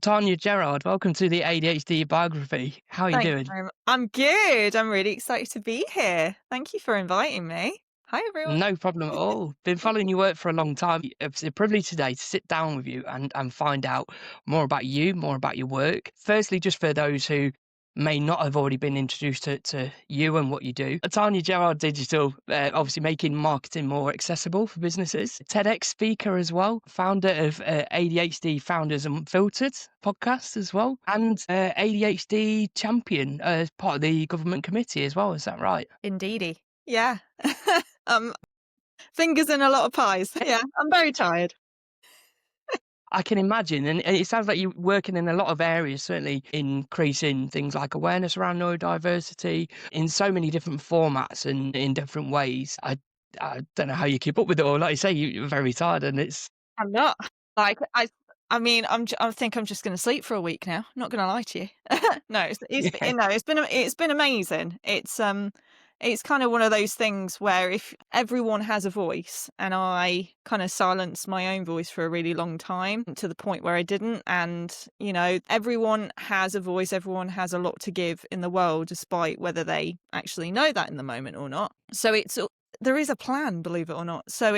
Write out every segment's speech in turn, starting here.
Tania Gerard, welcome to the ADHD biography. How are you Thank you doing? very much. I'm good. I'm really excited to be here. Thank you for inviting me. Hi, everyone. No problem at all. Been following your work for a long time. It's a privilege today to sit down with you and find out more about you, more about your work. Firstly, just for those who may not have already been introduced to you and what you do. Tanya Gerard Digital, obviously making marketing more accessible for businesses. TEDx speaker as well, founder of ADHD Founders Unfiltered podcast as well, and ADHD champion as part of the government committee as well. Is that right? Indeedy. Yeah. um, Fingers in a lot of pies. Yeah, I'm very tired. I can imagine, and it sounds like you're working in a lot of areas, certainly increasing things like awareness around neurodiversity in so many different formats and in different ways. I don't know how you keep up with it all. Like you say, you're very tired, and it's I'm not. Like, I think I'm just going to sleep for a week now. Not going to lie to you. No, yeah, it's been amazing. It's kind of one of those things where if everyone has a voice, and I kind of silenced my own voice for a really long time to the point where I didn't. And, everyone has a voice, everyone has a lot to give in the world, despite whether they actually know that in the moment or not. So there is a plan, believe it or not. So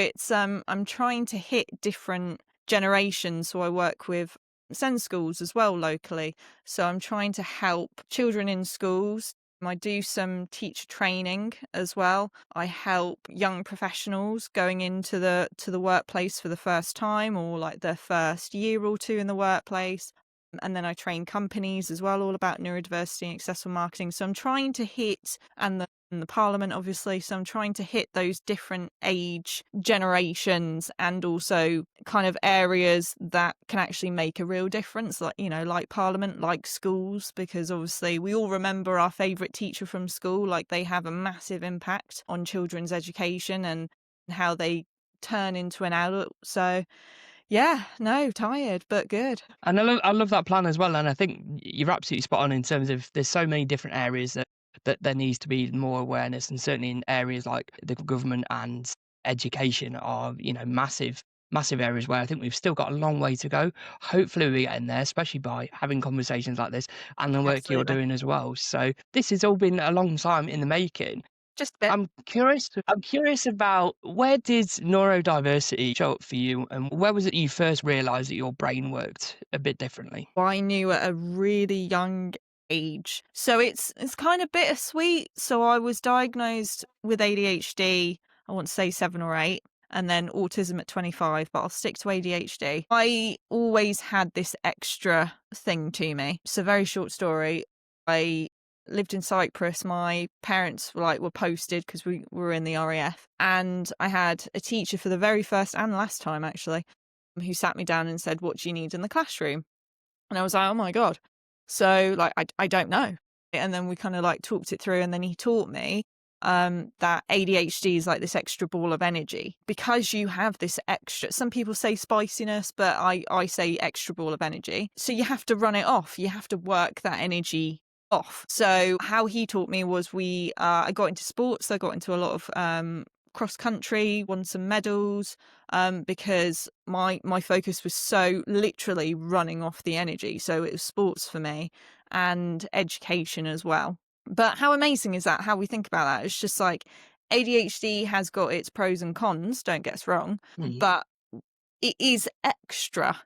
I'm trying to hit different generations. So I work with SEND schools as well locally. So I'm trying to help children in schools. I do some teacher training as well. I help young professionals going into the workplace for the first time, or like their first year or two in the workplace. And then I train companies as well, all about neurodiversity and accessible marketing. So I'm trying to hit, and the parliament, obviously. So I'm trying to hit those different age generations and also kind of areas that can actually make a real difference, like parliament, like schools, because obviously we all remember our favourite teacher from school. Like, they have a massive impact on children's education and how they turn into an adult. So yeah, no, tired, but good. and I love that plan as well. And I think you're absolutely spot on in terms of there's so many different areas that there needs to be more awareness, and certainly in areas like the government and education are massive areas where I think we've still got a long way to go. Hopefully we get in there, especially by having conversations like this and the work you're Absolutely. doing as well. So this has all been a long time in the making. Just a bit. I'm curious about, where did neurodiversity show up for you, and where was it you first realised that your brain worked a bit differently? I knew at a really young age. So it's kind of bittersweet. So I was diagnosed with ADHD, I want to say 7 or 8, and then autism at 25, but I'll stick to ADHD. I always had this extra thing to me. So, very short story. I lived in Cyprus. My parents were posted because we were in the RAF, and I had a teacher for the very first and last time, actually, who sat me down and said, "What do you need in the classroom?" And I was like, "Oh my God." So, like, I don't know. And then we kind of like talked it through, and then he taught me that ADHD is like this extra ball of energy, because you have this extra, some people say spiciness, but I say extra ball of energy. So you have to run it off. You have to work that energy off. So how he taught me was I got into sports. I got into a lot of cross country, won some medals, because my focus was so literally running off the energy. So it was sports for me, and education as well. But how amazing is that? How we think about that? It's just like ADHD has got its pros and cons, don't get us wrong, Mm, but it is extra.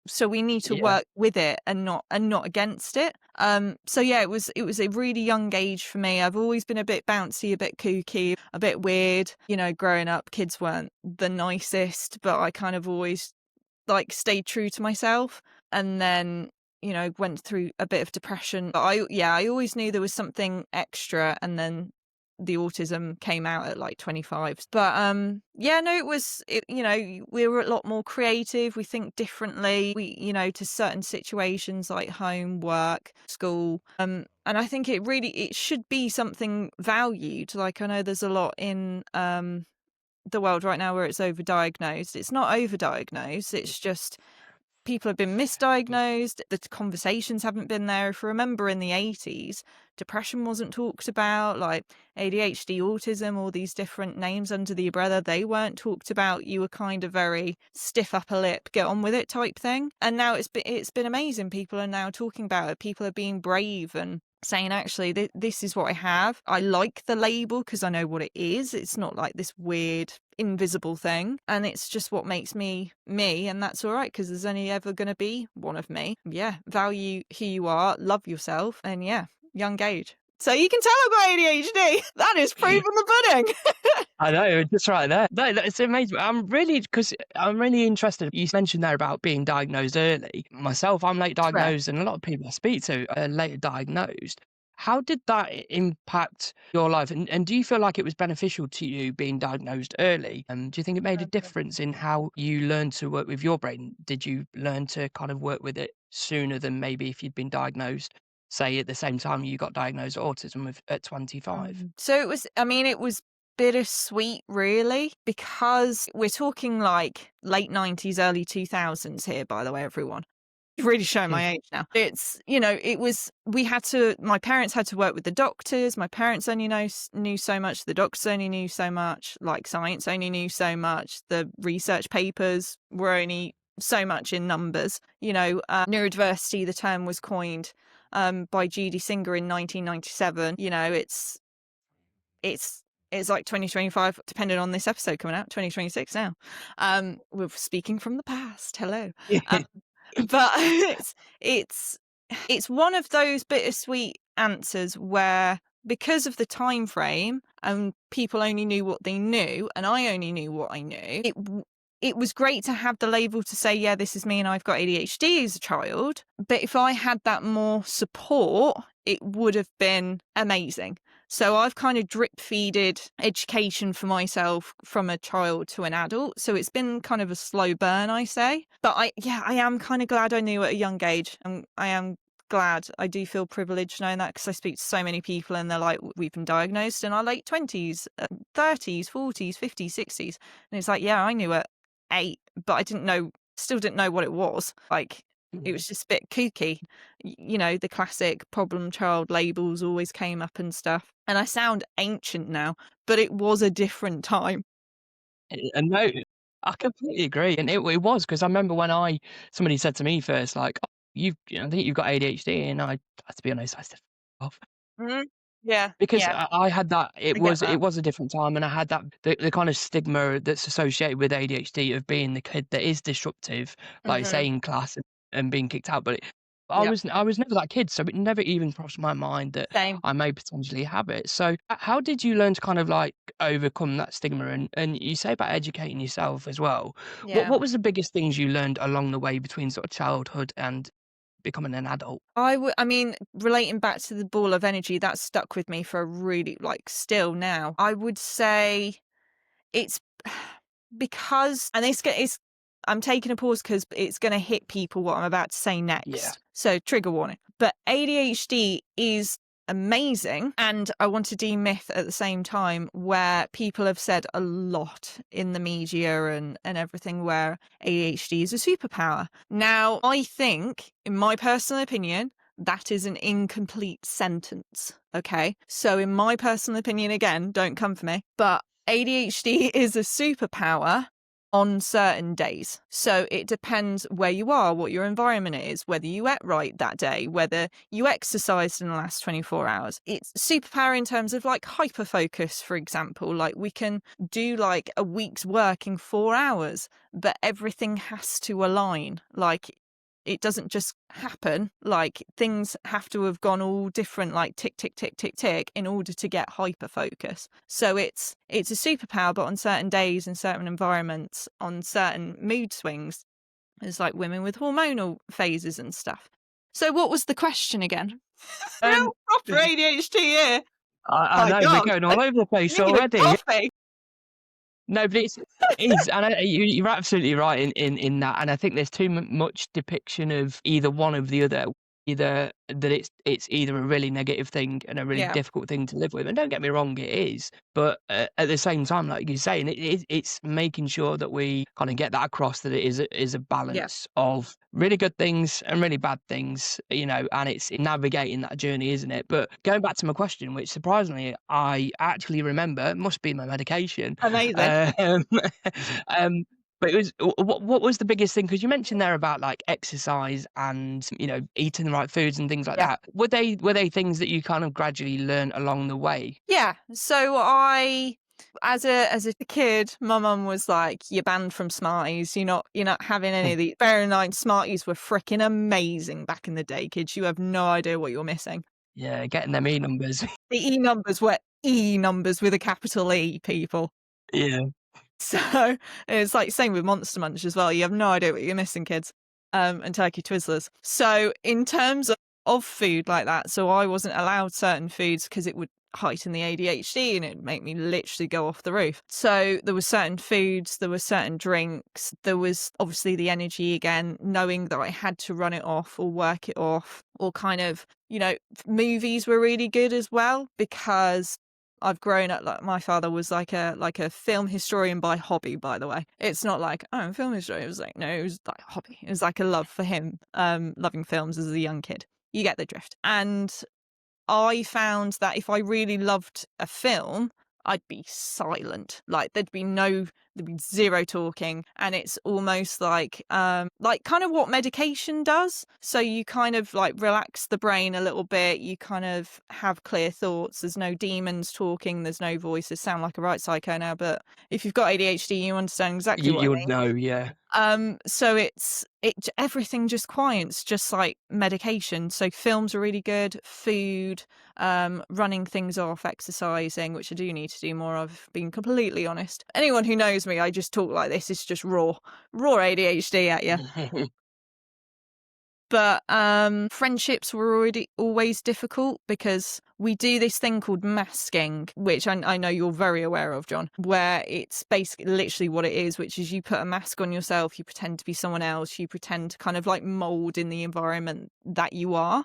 So we need to yeah. work with it and not against it. So yeah, it was a really young age for me. I've always been a bit bouncy, a bit kooky, a bit weird. Growing up, kids weren't the nicest, but I kind of always like stayed true to myself. And then, went through a bit of depression. But I always knew there was something extra. And then the autism came out at like 25. But yeah, no, we were a lot more creative. We think differently. To certain situations like home, work, school. And I think it should be something valued. Like, I know there's a lot in the world right now where it's overdiagnosed. It's not overdiagnosed. It's just People have been misdiagnosed. The conversations haven't been there. If you remember in the 80s, depression wasn't talked about, like ADHD, autism, all these different names under the umbrella, they weren't talked about. You were kind of very stiff upper lip, get on with it type thing. And now it's been amazing. People are now talking about it. People are being brave and saying, actually, this is what I have. I like the label because I know what it is. It's not like this weird invisible thing, and it's just what makes me me, and that's all right because there's only ever going to be one of me. Yeah, value who you are, love yourself, and yeah, young age. So you can tell I've got ADHD. That is proof in the pudding. I know, just right there. No, it's amazing. Because I'm really interested. You mentioned there about being diagnosed early. Myself, I'm late Rare. diagnosed, and a lot of people I speak to are later diagnosed. How did that impact your life? And do you feel like it was beneficial to you being diagnosed early? Do you think it made a difference in how you learned to work with your brain? Did you learn to kind of work with it sooner than maybe if you'd been diagnosed, say, at the same time you got diagnosed with autism at 25? So it was bittersweet, really, because we're talking like late 90s, early 2000s here, by the way, everyone. Really showing my age now. It's, my parents had to work with the doctors. My parents only knew so much. The doctors only knew so much. Like science only knew so much. The research papers were only so much in numbers. Neurodiversity, the term was coined by Judy Singer in 1997. It's like 2025, depending on this episode coming out, 2026 now. We're speaking from the past. Hello. But it's one of those bittersweet answers where, because of the time frame and people only knew what they knew and I only knew what I knew, it was great to have the label to say, yeah, this is me and I've got ADHD as a child. But if I had that more support, it would have been amazing. So I've kind of drip feeded education for myself from a child to an adult. So it's been kind of a slow burn, I say. But I am kind of glad I knew at a young age. And I am glad. I do feel privileged knowing that because I speak to so many people and they're like, we've been diagnosed in our late 20s, 30s, 40s, 50s, 60s. And it's like, yeah, I knew at 8, but I still didn't know what it was. Like, it was just a bit kooky. The classic problem child labels always came up and stuff. And I sound ancient now, but it was a different time. And no, I completely agree. And it was because I remember when somebody said to me first, like, oh, I think you've got ADHD. And to be honest, I said, off. Mhm. Yeah. Because Yeah. I had that, I get that. it was a different time, and I had that the kind of stigma that's associated with ADHD of being the kid that is disruptive, like you Mhm. say, in class and being kicked out. But Yep. I was never that kid, so it never even crossed my mind that Same. I may potentially have it. So how did you learn to kind of like overcome that stigma? And you say about educating yourself as well. Yeah. What was the biggest things you learned along the way between sort of childhood and becoming an adult? Relating back to the ball of energy, that stuck with me for a really, still now. I would say it's because, and I'm taking a pause because it's going to hit people what I'm about to say next. Yeah. So trigger warning. But ADHD is amazing. And I want to demyth at the same time where people have said a lot in the media and everything where ADHD is a superpower. Now, I think, in my personal opinion, that is an incomplete sentence. Okay. So in my personal opinion, again, don't come for me, but ADHD is a superpower on certain days. So it depends where you are, what your environment is, whether you ate right that day, whether you exercised in the last 24 hours. It's superpower in terms of like hyper focus, for example. Like we can do like a week's work in 4 hours, but everything has to align. Like it doesn't just happen. Like things have to have gone all different, like tick, tick, tick, tick, tick, in order to get hyper focus. So it's a superpower, but on certain days, in certain environments, on certain mood swings, there's like women with hormonal phases and stuff. So what was the question again? Um, Real proper ADHD here. I My know we're God, going I all over the place need a already. coffee. No, but it is, and you're absolutely right in that. And I think there's too much depiction of either one of the other. either that it's either a really negative thing and a really Yeah. difficult thing to live with, and don't get me wrong, it is, but, at the same time, like you're saying, it's making sure that we kinda get that across, that it is a Yeah. balance of really good things and really bad things, and it's navigating that journey, isn't it? But going back to my question, which surprisingly I actually remember, must be my medication, Amazing. um, um, but it was what was the biggest thing? Because you mentioned there about, like, exercise and, eating the right foods and things like Yeah. that. Were they things that you kind of gradually learnt along the way? Yeah. So as a kid, my mum was like, "You're banned from Smarties. You're not having any of these." Bear in mind, Smarties were freaking amazing back in the day, kids. You have no idea what you're missing. Yeah, getting them E numbers. The E numbers were E numbers with a capital E, people. Yeah. So it's like same with Monster Munch as well. You have no idea what you're missing, kids. And Turkey Twizzlers. So in terms of food like that, so I wasn't allowed certain foods because it would heighten the ADHD and it'd make me literally go off the roof. So there were certain foods, there were certain drinks, there was obviously the energy again, knowing that I had to run it off or work it off, or kind of, movies were really good as well because I've grown up like my father was like a film historian by hobby, by the way. It's not like, oh, I'm a film historian. It was like, no, it was like a hobby. It was like a love for him, loving films as a young kid. You get the drift. And I found that if I really loved a film, I'd be silent. Like there'd be zero talking. And it's almost like kind of what medication does. So you kind of like relax the brain a little bit. You kind of have clear thoughts. There's no demons talking. There's no voices. Sound like a right psycho now, but if you've got ADHD, you understand exactly You what I you would mean. know, yeah. So everything just quiets, just like medication. So films are really good, food, running things off, exercising, which I do need to do more of, being completely honest. Anyone who knows me, I just talk like this, it's just raw ADHD at you. But friendships were already always difficult because we do this thing called masking, which I know you're very aware of, John, where it's basically literally what it is, which is you put a mask on yourself, you pretend to be someone else, you pretend to kind of like mold in the environment that you are.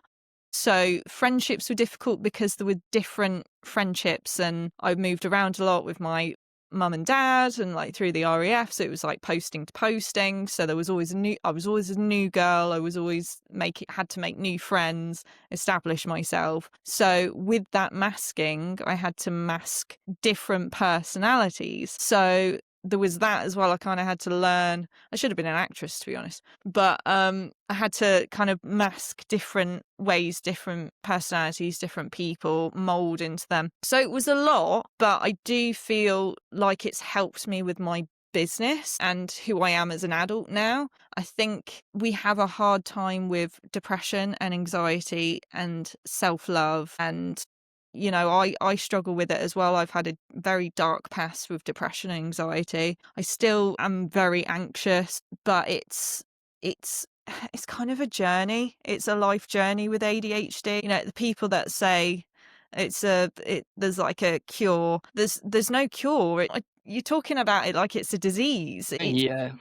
So friendships were difficult because there were different friendships, and I moved around a lot with my mum and dad and like through the RAF, so it was like posting to posting, so there was always I was always a new girl, I was always had to make new friends, establish myself. So with that masking, I had to mask different personalities, so there was that as well. I kind of had to learn. I should have been an actress, to be honest, but I had to kind of mask different ways, different personalities, different people, mold into them. So it was a lot, but I do feel like it's helped me with my business and who I am as an adult now. I think we have a hard time with depression and anxiety and self-love, and I struggle with it as well. I've had a very dark past with depression and anxiety. I still am very anxious, but it's it's kind of a journey. It's a life journey with ADHD. The people that say there's like a cure. There's no cure. You're talking about it like it's a disease. Yeah.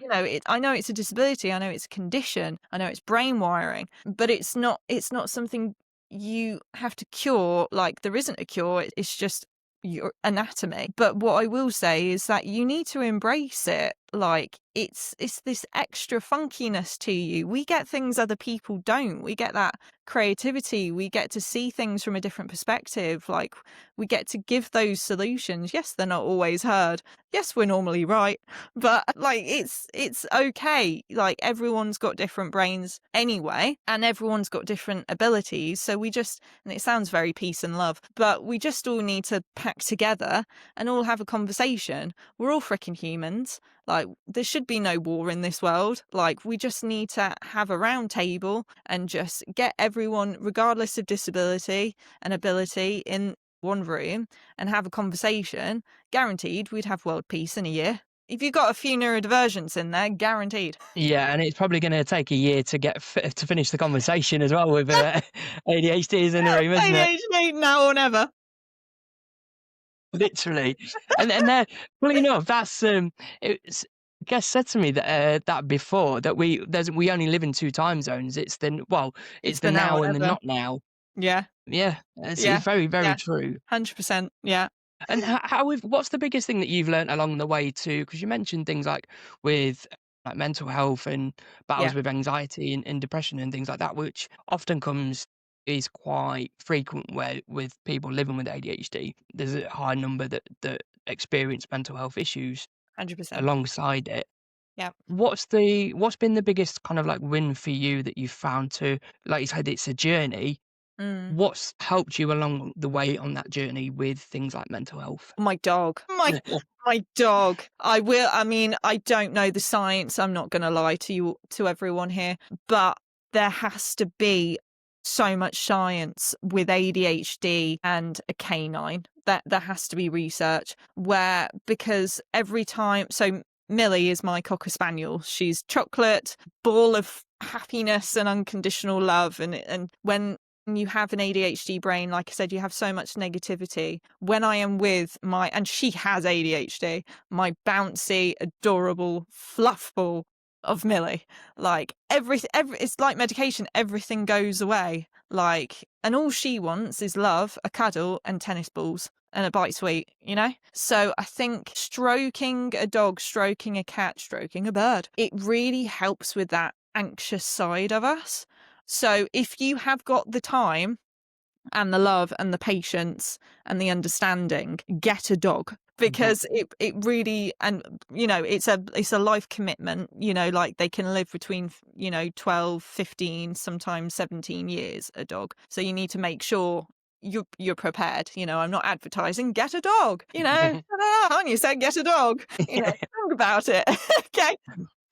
I know it's a disability. I know it's a condition. I know it's brain wiring, but it's not. It's not something you have to cure. Like there isn't a cure. It's just your anatomy. But what I will say is that you need to embrace it. Like it's this extra funkiness to you. We get things other people don't. We get that creativity. We get to see things from a different perspective. Like we get to give those solutions. Yes, they're not always heard. Yes, we're normally right. But like it's okay. Like everyone's got different brains anyway, and everyone's got different abilities. So and it sounds very peace and love, but we just all need to pack together and all have a conversation. We're all freaking humans. Like there should be no war in this world. Like we just need to have a round table and just get everyone, regardless of disability and ability, in one room and have a conversation. Guaranteed we'd have world peace in a year. If you've got a few neurodivergents in there, guaranteed. Yeah, and it's probably gonna take a year to to finish the conversation as well with, ADHDs in the room, isn't it? ADHD now or never. Literally. And funny enough, that's, it's guest said to me that before, that we only live in two time zones. It's It's the the now now and the whatever. not now. Yeah, Yeah, it's yeah, very, very yeah, true. 100%. Yeah. And what's the biggest thing that you've learnt along the way too? Because you mentioned things like with like mental health and battles Yeah. with anxiety and depression and things like that, which often is quite frequent where with people living with ADHD. There's a high number that experience mental health issues 100%. alongside it. Yeah. What's been the biggest kind of like win for you that you've found to, like you said, it's a journey. Mm. What's helped you along the way on that journey with things like mental health? My dog. My dog. I mean, I don't know the science. I'm not going to lie to you, to everyone here, but there has to be so much science with ADHD and a canine. That there has to be research where, because every time, so Millie is my cocker spaniel. She's chocolate, ball of happiness and unconditional love, and when you have an ADHD brain, like I said, you have so much negativity. When I am with and she has ADHD, my bouncy, adorable fluff ball of Millie, like it's like medication. Everything goes away. Like, and all she wants is love, a cuddle, and tennis balls. And a bite sweet, you know? So I think stroking a dog, stroking a cat, stroking a bird, it really helps with that anxious side of us. So if you have got the time and the love and the patience and the understanding, get a dog, Mhm. because it really, and it's a life commitment, like they can live between 12, 15, sometimes 17 years, a dog. So you need to make sure you're prepared. I'm not advertising, get a dog, Tanya said get a dog, think about it. Okay.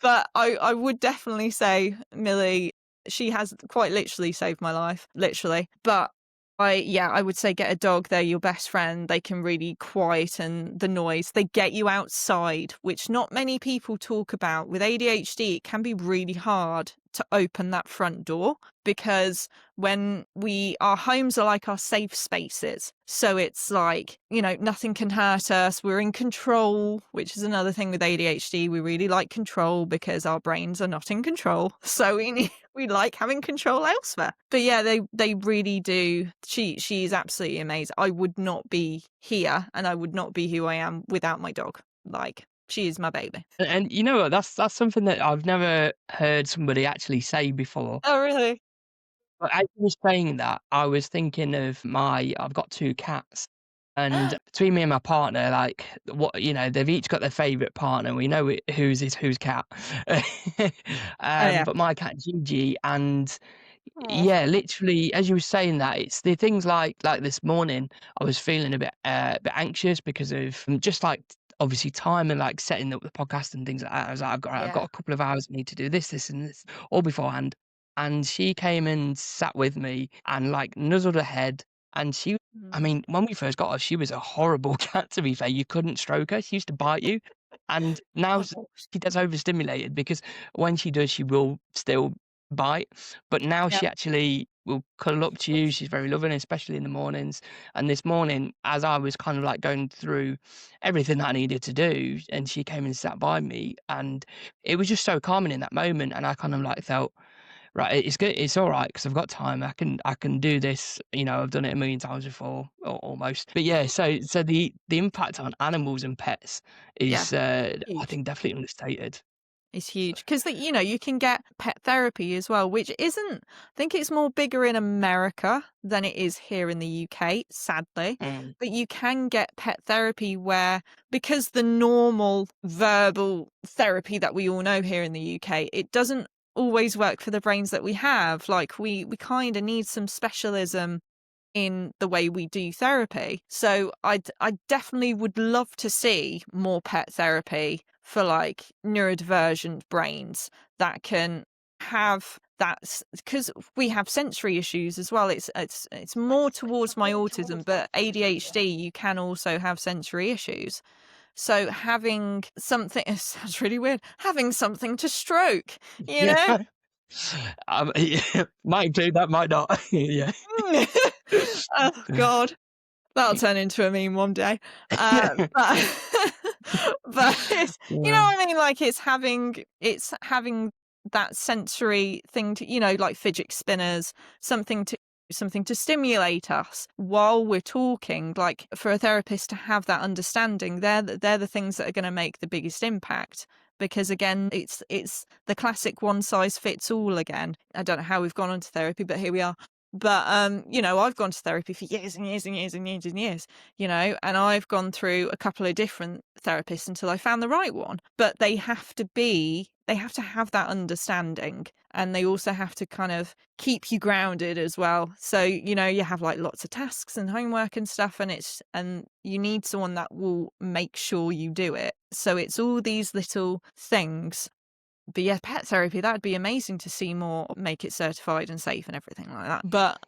But I would definitely say Millie, she has quite literally saved my life, literally. But I would say get a dog. They're your best friend. They can really quieten the noise. They get you outside, which not many people talk about. With ADHD, it can be really hard to open that front door, because our homes are like our safe spaces. So it's like, nothing can hurt us. We're in control, which is another thing with ADHD. We really like control because our brains are not in control. So we like having control elsewhere. But yeah, they really do. She's absolutely amazing. I would not be here and I would not be who I am without my dog. Like, she is my baby. And you know what? That's something that I've never heard somebody actually say before. Oh, really? But as you were saying that, I was thinking of I've got two cats, and between me and my partner, like they've each got their favourite partner. We know whose cat. Oh, yeah. But my cat Gigi, and Oh, yeah, literally, as you were saying that, it's the things like this morning, I was feeling a bit anxious because of just like obviously time and like setting up the podcast and things like that. I was like, I've got yeah. a couple of hours, I need to do this and this all beforehand. And she came and sat with me and like nuzzled her head. And I Mm. mean, when we first got her, she was a horrible cat, to be fair. You couldn't stroke her. She used to bite you. And now Oh, gosh. she gets overstimulated because when she does, she will still bite. But now Yeah. she actually will cuddle up to you. She's very loving, especially in the mornings. And this morning, as I was kind of like going through everything that I needed to do, and she came and sat by me, and it was just so calming in that moment. And I kind of like felt, right, it's good, it's all right because I've got time. I can do this. I've done it a million times before, or almost. But yeah, so the impact on animals and pets Yeah. is, I Huge. think, definitely understated. It's huge because you can get pet therapy as well, which isn't. I think it's more bigger in America than it is here in the UK, sadly. Mm. But you can get pet therapy where, because the normal verbal therapy that we all know here in the UK, it doesn't always work for the brains that we have. Like, we kind of need some specialism in the way we do therapy. So I definitely would love to see more pet therapy for like neurodivergent brains that can have that, because we have sensory issues as well. It's more towards my autism, but ADHD, you can also have sensory issues. So having something, it sounds really weird, having something to stroke, you Yeah. know? Yeah, might include that, might not. Yeah. Oh God. That'll turn into a meme one day. But But it's, you know Yeah. what I mean? Like it's having that sensory thing to, like fidget spinners, something to something to stimulate us while we're talking. Like for a therapist to have that understanding, they're the things that are going to make the biggest impact. Because again, it's the classic one size fits all again. I don't know how we've gone on to therapy, but here we are. But I've gone to therapy for years and years and years and years and years, and I've gone through a couple of different therapists until I found the right one. But they have to have that understanding, and they also have to kind of keep you grounded as well. So, you have like lots of tasks and homework and stuff, and you need someone that will make sure you do it. So it's all these little things. But yeah, pet therapy, that'd be amazing to see more, make it certified and safe and everything like that. But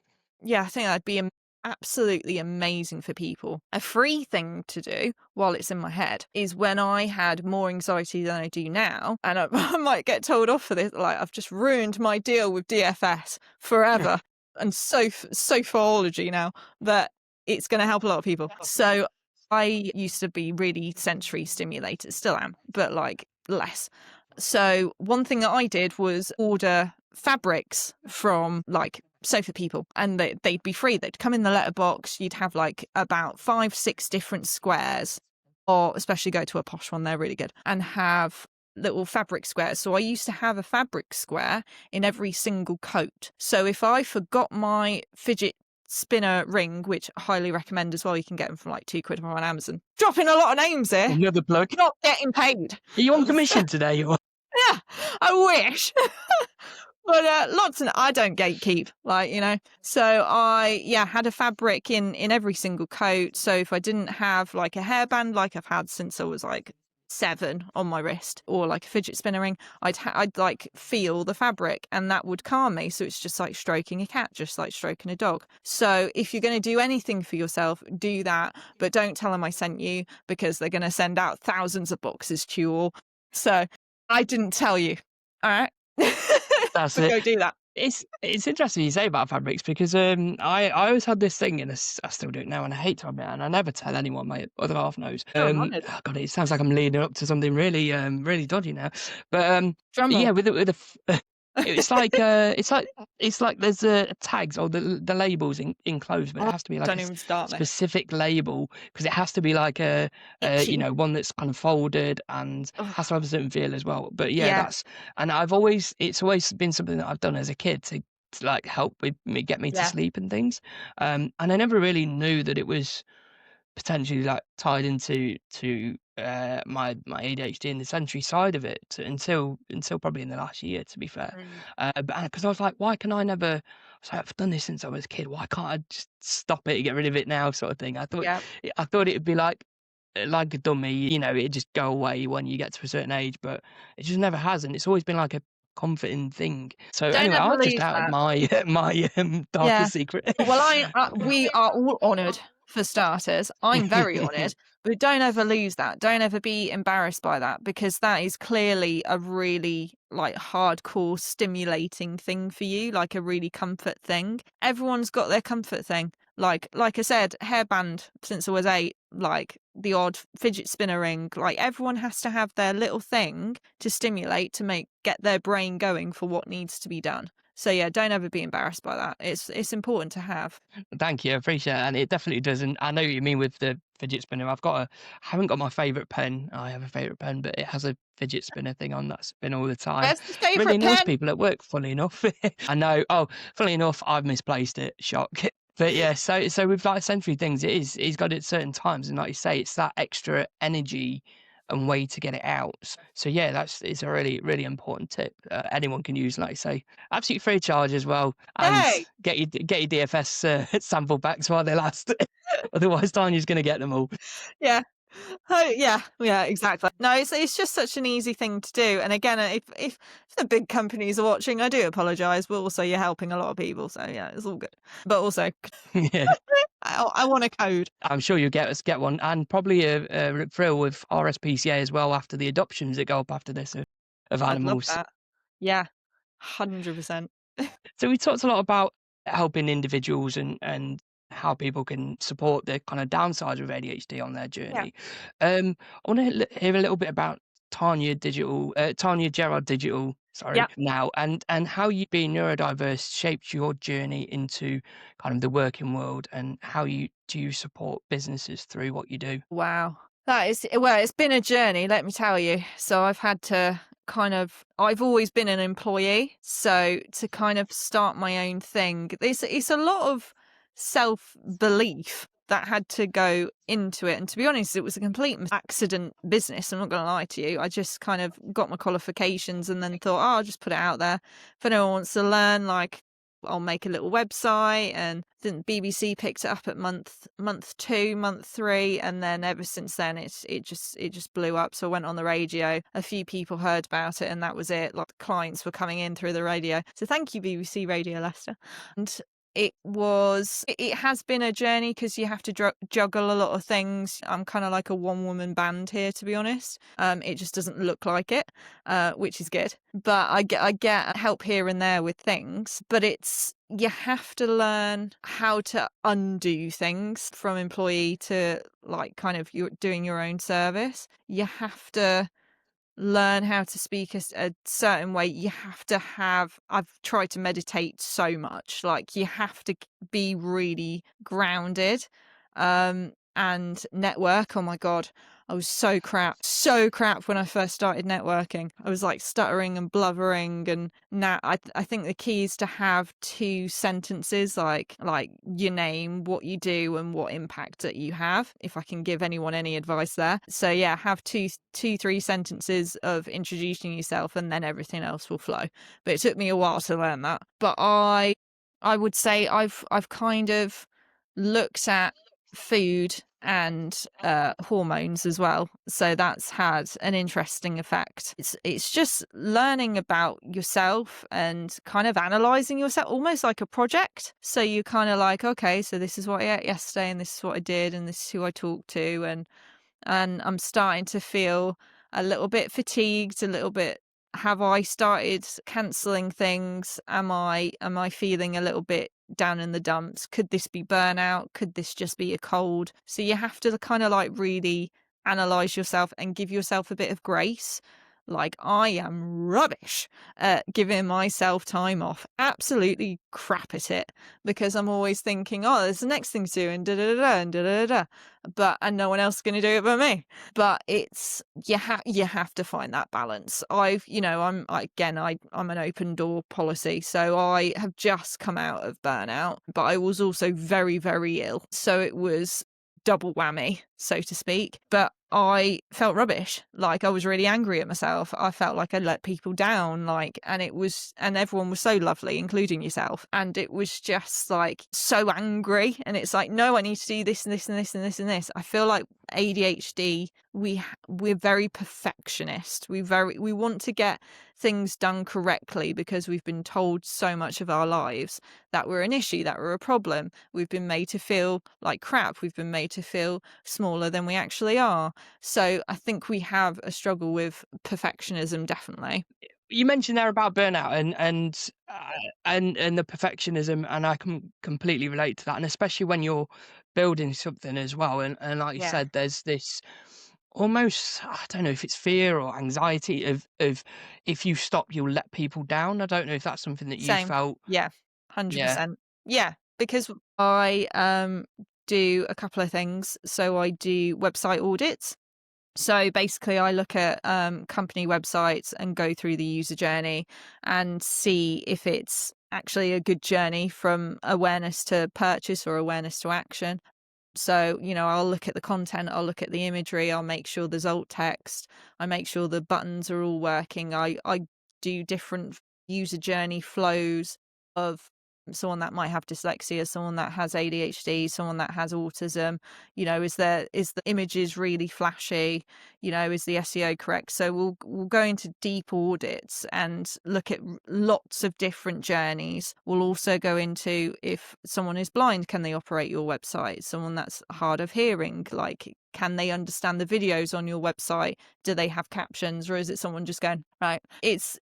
yeah, I think that'd be absolutely amazing for people. A free thing to do while it's in my head is when I had more anxiety than I do now, and I, I might get told off for this, like I've just ruined my deal with DFS forever and sophology now, that it's going to help a lot of people. So I used to be really sensory stimulated, still am, but like less. So one thing that I did was order fabrics from like sofa people, and they'd be free. They'd come in the letterbox. You'd have like about 5-6 different squares, or especially go to a posh one, they're really good, and have little fabric squares. So I used to have a fabric square in every single coat. So if I forgot my fidget spinner ring, which I highly recommend as well, you can get them for like £2 on Amazon. Dropping a lot of names here. Another plug. Not getting paid. Are you on commission today? Or? Yeah, I wish. But lots, and I don't gatekeep, So I had a fabric in every single coat. So if I didn't have like a hairband like I've had since I was like 7 on my wrist, or like a fidget spinner ring, I'd like feel the fabric, and that would calm me. So it's just like stroking a cat, just like stroking a dog. So if you're going to do anything for yourself, do that, but don't tell them I sent you, because they're going to send out thousands of boxes to you all. So I didn't tell you. All right. That's But it. go do that. It's interesting you say about fabrics, because I always had this thing, and I still do it now, and I hate to admit it, and I never tell anyone. My other half knows. Oh, I'm honoured. Oh God, it sounds like I'm leading up to something really really dodgy now. But Drum roll. yeah, it's like there's tags, or the labels in clothes, but it has to be like Don't a even start me. specific label, because it has to be like a Itchy. one that's kind of folded and Ugh. has to have a certain feel as well. But yeah, Yeah. and it's always been something that I've done as a kid to like help with me, get me to Yeah. sleep and things. And I never really knew that it was potentially like tied into my ADHD and the sensory side of it, until probably in the last year, to be fair. But because I was like, why can I never? So I've done this since I was a kid. Why can't I just stop it and get rid of it now, sort of thing? Yeah. I thought it'd be like a dummy, it'd just go away when you get to a certain age, but it just never has, and it's always been like a comforting thing. So Don't anyway, ever I've just lose outed that. my Yeah. darkest secret. Well, we are all honoured, for starters. I'm very honoured, but don't ever lose that. Don't ever be embarrassed by that, because that is clearly a really like hardcore stimulating thing for you, like a really comfort thing. Everyone's got their comfort thing. Like I said, hairband since I was 8, like the odd fidget spinner ring. Like everyone has to have their little thing to stimulate, to get their brain going for what needs to be done. So yeah, don't ever be embarrassed by that. It's important to have. Thank you, I appreciate it, and it definitely does. And I know what you mean with the fidget spinner. I haven't got my favourite pen. I have a favourite pen, but it has a fidget spinner thing on that spin all the time. Where's the Really favourite annoys pen? people at work, funny enough. I know. Oh, funny enough, I've misplaced it. Shock. But yeah, so with like sensory things, it's got it at certain times, and like you say, it's that extra energy and way to get it out. So yeah, it's a really really important tip. Anyone can use, like you say, absolutely free of charge as well, and Hey. get your DFS sample packs while they last. Otherwise, Tanya's going to get them all. Yeah. Oh, yeah, exactly. No, it's just such an easy thing to do. And again, if the big companies are watching, I do apologise, but also you're helping a lot of people, so yeah, it's all good. But also, Yeah, I want a code. I'm sure you'll get one, and probably a referral with RSPCA as well after the adoptions that go up after this of I'd love animals. that. Yeah, 100%. So we talked a lot about helping individuals and how people can support the kind of downsides of ADHD on their Yeah. journey. I want to hear a little bit about Tania Gerard Digital, sorry, Yeah. now, and how you being neurodiverse shaped your journey into kind of the working world, and how you support businesses through what you do. Wow. That is, well, it's been a journey, let me tell you. So I've had to I've always been an employee. So to kind of start my own thing, it's a lot of self-belief that had to go into it. And to be honest, it was a complete accident business. I'm not going to lie to you. I just kind of got my qualifications and then thought, oh, I'll just put it out there. If anyone wants to learn, like, I'll make a little website. And then BBC picked it up at month 2, month 3, and then ever since then it just blew up. So I went on the radio, a few people heard about it, and that was it. Like, clients were coming in through the radio. So thank you, BBC Radio Leicester. And it has been a journey because you have to juggle a lot of things. I'm kind of like a one-woman band here, to be honest. It just doesn't look like it, which is good. But I get help here and there with things. But you have to learn how to undo things from employee to, like, kind of you're doing your own service. You have to learn how to speak a certain way. You have to I've tried to meditate so much. Like, you have to be really grounded, and network. Oh my God. I was so crap when I first started networking. I was like stuttering and blubbering, and now I think the key is to have 2 sentences, like your name, what you do, and what impact that you have. If I can give anyone any advice there, so yeah, have 3 sentences of introducing yourself, and then everything else will flow. But it took me a while to learn that. But I would say I've kind of looked at food and hormones as well, so that's had an interesting effect. It's just learning about yourself and kind of analyzing yourself, almost like a project. So you kind of like, okay, so this is what I ate yesterday, and this is what I did, and this is who I talked to, and I'm starting to feel a little bit fatigued, a little bit. Have I started cancelling things? Am I feeling a little bit down in the dumps? Could this be burnout? Could this just be a cold? So you have to kind of like really analyze yourself and give yourself a bit of grace. Like, I am rubbish at giving myself time off. Absolutely crap at it, because I'm always thinking, oh, there's the next thing to do, and da da da and da da da. And no one else is going to do it but me. But it's you have to find that balance. I'm an open door policy, so I have just come out of burnout, but I was also very, very ill, so it was double whammy, so to speak. But I felt rubbish. Like, I was really angry at myself. I felt like I let people down, and everyone was so lovely, including yourself. And it was just like so angry. And it's like, no, I need to do this and this and this and this and this. I feel like ADHD, we're very perfectionist. We want to get things done correctly because we've been told so much of our lives that we're an issue, that we're a problem. We've been made to feel like crap. We've been made to feel smaller than we actually are. So I think we have a struggle with perfectionism, definitely. You mentioned there about burnout and the perfectionism, and I can completely relate to that, and especially when you're building something as well, and like you Yeah. said, there's this almost, I don't know if it's fear or anxiety of if you stop, you'll let people down. I don't know if that's something that you Same. felt. Yeah. Yeah. 100%. Yeah, because I do a couple of things. So I do website audits. So basically, I look at company websites and go through the user journey and see if it's actually a good journey from awareness to purchase or awareness to action. So, I'll look at the content, I'll look at the imagery, I'll make sure there's alt text, I make sure the buttons are all working. I do different user journey flows of someone that might have dyslexia, someone that has ADHD, someone that has autism. Is the images really flashy? Is the SEO correct? So we'll go into deep audits and look at lots of different journeys. We'll also go into, if someone is blind, can they operate your website? Someone that's hard of hearing, like, can they understand the videos on your website? Do they have captions, or is it someone just going, right? It's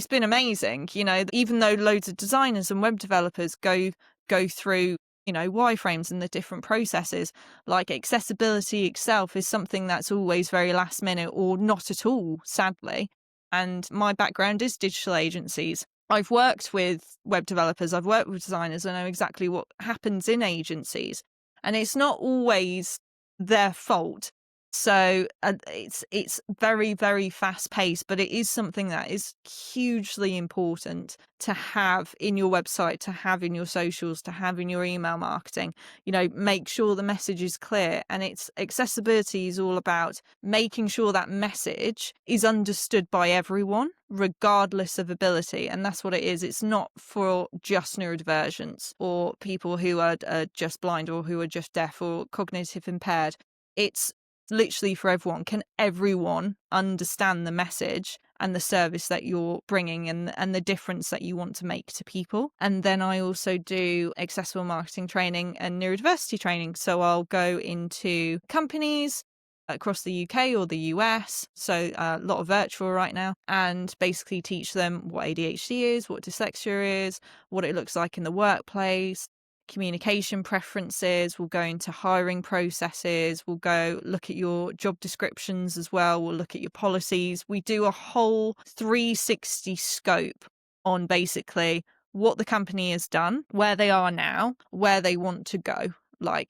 been amazing, even though loads of designers and web developers go through wireframes and the different processes. Like accessibility itself is something that's always very last minute or not at all, sadly. And my background is digital agencies. I've worked with web developers, I've worked with designers, I know exactly what happens in agencies. And it's not always their fault. So it's very, very fast paced, but it is something that is hugely important to have in your website, to have in your socials, to have in your email marketing. Make sure the message is clear. And it's accessibility is all about making sure that message is understood by everyone, regardless of ability. And that's what it is. It's not for just neurodivergents or people who are just blind or who are just deaf or cognitive impaired. It's literally for everyone. Can everyone understand the message and the service that you're bringing and the difference that you want to make to people? And then I also do accessible marketing training and neurodiversity training. So I'll go into companies across the UK or the US, so a lot of virtual right now, and basically teach them what ADHD is, what dyslexia is, what it looks like in the workplace, communication preferences. We'll go into hiring processes. We'll go look at your job descriptions as well. We'll look at your policies. We do a whole 360 scope on basically what the company has done, where they are now, where they want to go.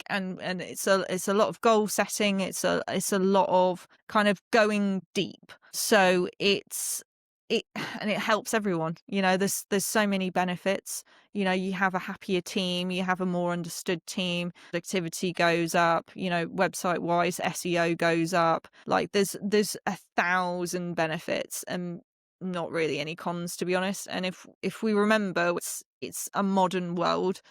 And it's a lot of goal setting. It's a lot of kind of going deep. So it helps everyone. There's so many benefits. You have a happier team, you have a more understood team, activity goes up, website wise, SEO goes up. Like there's 1,000 benefits and not really any cons, to be honest. And if we remember, it's a modern world.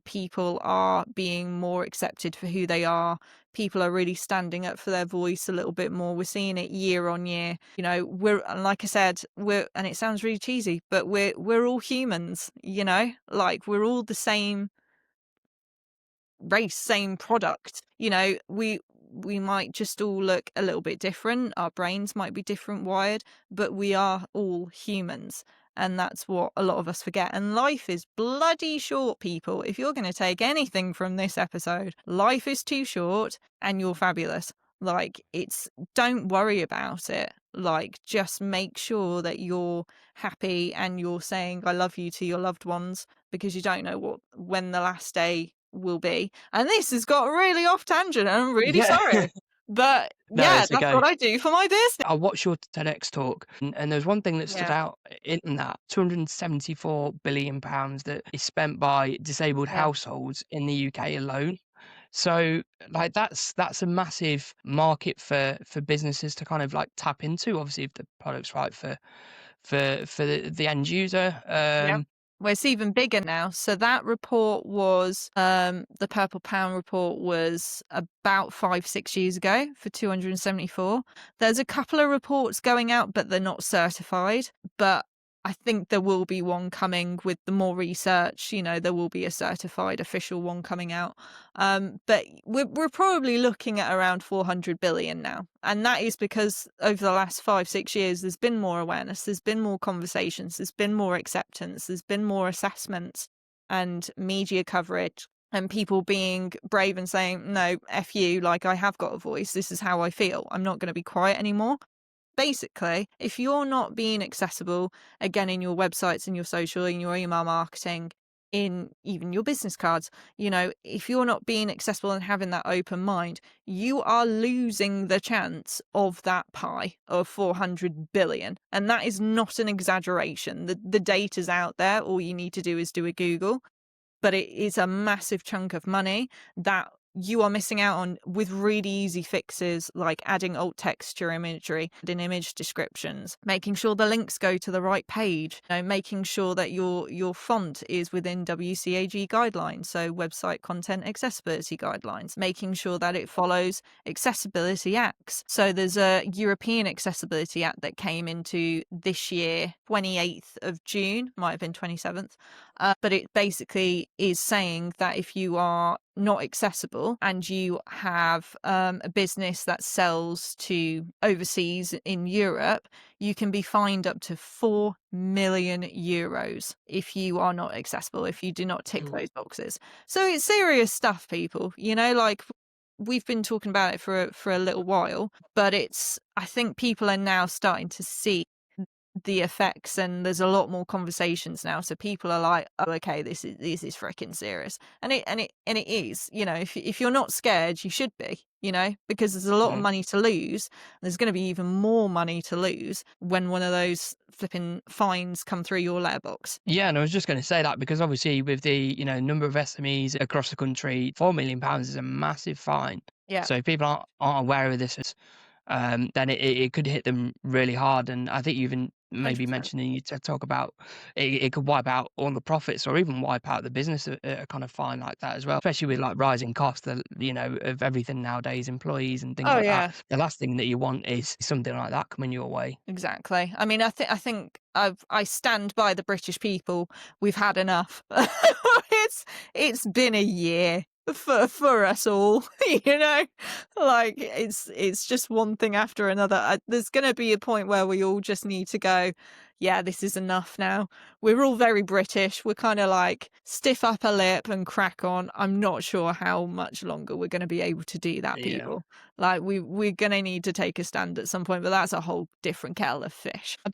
People are being more accepted for who they are. People are really standing up for their voice a little bit more. We're seeing it year on year. Like I said, and it sounds really cheesy, but we're all humans. Like we're all the same race, same product. We might just all look a little bit different. Our brains might be different wired, but we are all humans. And that's what a lot of us forget. And life is bloody short, people. If you're going to take anything from this episode, life is too short and you're fabulous. Don't worry about it. Just make sure that you're happy and you're saying I love you to your loved ones, because you don't know when the last day will be. And this has got really off tangent and I'm really Yeah. sorry. But No, yeah, it's that's okay. what I do for my business. I watched your TEDx talk, and there's one thing that stood Yeah. out in that £274 billion that is spent by disabled Yeah. households in the UK alone. So, that's a massive market for businesses to kind of tap into. Obviously, if the product's right for the end user. Yeah. Well, it's even bigger now. So that report was, the Purple Pound report was about 5-6 years ago for 274. There's a couple of reports going out, but they're not certified. But I think there will be one coming with the more research. There will be a certified official one coming out. But we're probably looking at around 400 billion now. And that is because over the last 5-6 years, there's been more awareness, there's been more conversations, there's been more acceptance, there's been more assessments and media coverage and people being brave and saying, no, F you, I have got a voice. This is how I feel. I'm not going to be quiet anymore. Basically, if you're not being accessible, again, in your websites, in your social, in your email marketing, in even your business cards, if you're not being accessible and having that open mind, you are losing the chance of that pie of 400 billion. And that is not an exaggeration. The data's out there. All you need to do is do a Google. But it is a massive chunk of money that you are missing out on with really easy fixes like adding alt text to your imagery, adding image descriptions, making sure the links go to the right page, making sure that your font is within WCAG guidelines, so Website Content Accessibility Guidelines, making sure that it follows Accessibility Acts. So there's a European Accessibility Act that came into this year, 28th of June, might have been 27th, but it basically is saying that if you are not accessible and you have a business that sells to overseas in Europe, you can be fined up to 4 million euros if you are not accessible, if you do not tick Mm. those boxes. So it's serious stuff, people. Like we've been talking about it for a little while, but I think people are now starting to see the effects, and there's a lot more conversations now, so people are like, oh, okay, this is freaking serious, and it is. If you're not scared, you should be, because there's a lot of Mm. money to lose. There's going to be even more money to lose when one of those flipping fines come through your letterbox. Yeah, and I was just going to say that because obviously with the number of SMEs across the country, £4 million is a massive fine. Yeah. So if people aren't aware of this, then it could hit them really hard. And I think you even maybe 100%. mentioning you to talk about it could wipe out all the profits or even wipe out the business at a kind of fine like that as well. Especially with like rising costs, of everything nowadays, employees and things Oh like that. yeah. The last thing that you want is something like that coming your way. Exactly. I mean, I think I stand by the British people. We've had enough. It's been a year for us all, Like it's just one thing after another. There's going to be a point where we all just need to go, yeah, this is enough now. We're all very British. We're kind of like stiff upper lip and crack on. I'm not sure how much longer we're going to be able to do that, Yeah. people. Like we're going to need to take a stand at some point, but that's a whole different kettle of fish.